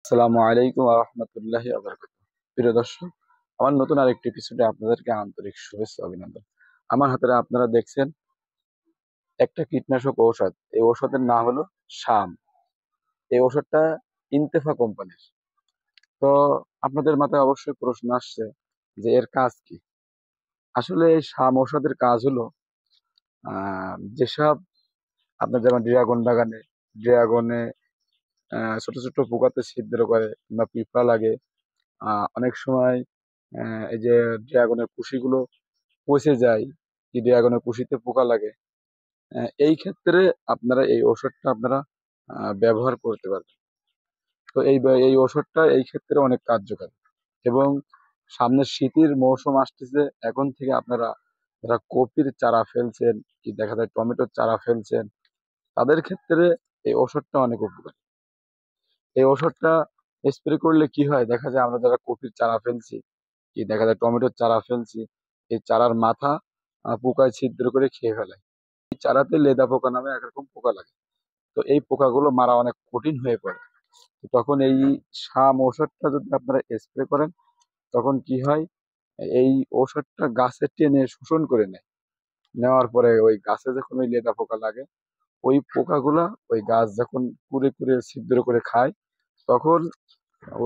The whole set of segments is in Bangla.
আসসালামু আলাইকুম ওয়া রাহমাতুল্লাহি ওয়া বারাকাতুহু। প্রিয় দর্শক, আমার নতুন আরেকটি এপিসোডে আপনাদেরকে আন্তরিক শুভেচ্ছা ও অভিনন্দন। আমার হাতে আপনারা দেখছেন একটা কীটনাশক ঔষধ। এই ঔষধের নাম হলো শাম। এই ওষুধটা ইন্তেফা কোম্পানির। তো আপনাদের মাথায় অবশ্যই প্রশ্ন আসছে যে এর কাজ কি? আসলে এই শাম ঔষধের কাজ হলো যেসব আপনার যেমন ড্রাগনে ছোট, ছোট পোকাতে ছিদ্র করে কিংবা পিঁপড়া লাগে। অনেক সময় এই যে ড্রাগনের কুশিগুলো পচে যায়, কি ড্রাগনের কুশিতে পোকা লাগে। এই ক্ষেত্রে আপনারা এই ওষুধটা আপনারা ব্যবহার করতে পারবেন। তো এই ওষুধটা এই ক্ষেত্রে অনেক কার্যকরী এবং সামনে শীতের মৌসুম আসতেছে। এখন থেকে আপনারা যারা কপির চারা ফেলছেন, কি দেখা যায় টমেটোর চারা ফেলছেন, তাদের ক্ষেত্রে এই ওষুধটা অনেক উপকারী। এই ওষুধটা স্প্রে করলে কি হয়? দেখা যায় আমরা যারা কপির চারা ফেলছি, কি দেখা যায় টমেটোর চারা ফেলছি, এই চারার মাথা পোকায় ছিদ্র করে খেয়ে ফেলায়। এই চারাতে লেদা পোকা নামে একরকম পোকা লাগে। তো এই পোকাগুলো মারা অনেক কঠিন হয়ে পড়ে। তো তখন এই শাম ঔষধটা যদি আপনারা স্প্রে করেন, তখন কি হয়? এই ঔষধটা গাছে টেনে শোষণ করে নেয়। নেওয়ার পরে ওই গাছে যখন ওই লেদা পোকা লাগে, ওই পোকাগুলা ওই গাছ যখন কুরে, কুরে ছিদ্র করে খায়, তখন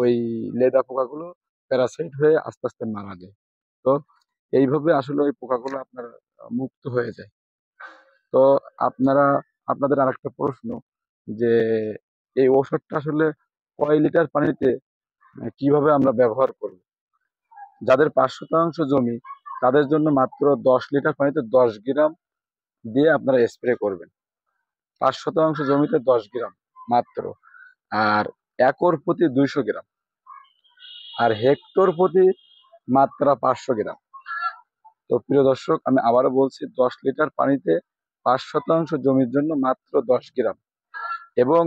ওই লেদা পোকাগুলো প্যারাসাইট হয়ে আস্তে, আস্তে মারা যায়। তো এইভাবে আসলে ওই পোকাগুলো আপনার মুক্ত হয়ে যায়। তো আপনারা আপনাদের আরেকটা প্রশ্ন যে এই ঔষধটা আসলে কয় লিটার পানিতে কিভাবে আমরা ব্যবহার করব? যাদের ৫% জমি তাদের জন্য মাত্র ১০ লিটার পানিতে ১০ গ্রাম দিয়ে আপনারা স্প্রে করবেন। ৫% জমিতে ১০ গ্রাম মাত্র। আর একর প্রতি ২০০ গ্রাম। আর হেক্টর প্রতি মাত্রা ৫০০ গ্রাম। তো প্রিয় দর্শক, আমি আবারও বলছি ১০ লিটার পানিতে ৫% জমির জন্য মাত্র ১০ গ্রাম। এবং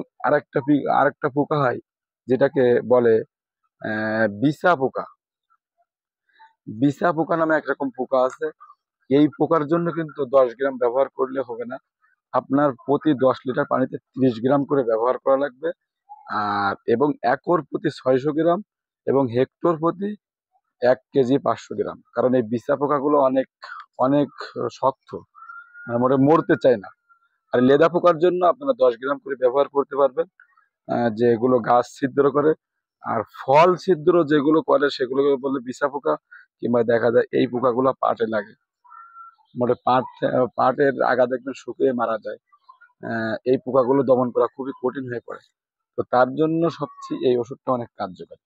আরেকটা পোকা হয় যেটাকে বলে বিছা পোকা। বিছা পোকা নামে একরকম পোকা আছে। এই পোকার জন্য কিন্তু ১০ গ্রাম ব্যবহার করলে হবে না। আপনার প্রতি ১০ লিটার পানিতে ৩০ গ্রাম করে ব্যবহার করা লাগবে। আর এবং একর প্রতি ৬০০ গ্রাম এবং হেক্টর প্রতি ১ কেজি ৫০০ গ্রাম। কারণ এই বিছা পোকাগুলো অনেক অনেক শক্ত, মরতে চায় না। আর লেদা পোকার জন্য আপনারা ১০ গ্রাম করে ব্যবহার করতে পারবেন। যেগুলো গাছ ছিদ্র করে। আর ফল ছিদ্র যেগুলো করে সেগুলোকে বলে বিছা পোকা, কিংবা দেখা যায় এই পোকাগুলো পাটে লাগে। পাটের আগা দেখবেন শুকিয়ে মারা যায়। এই পোকাগুলো দমন করা খুবই কঠিন হয়ে পড়ে। তো তার জন্য সবচেয়ে এই ওষুধটা অনেক কার্যকর।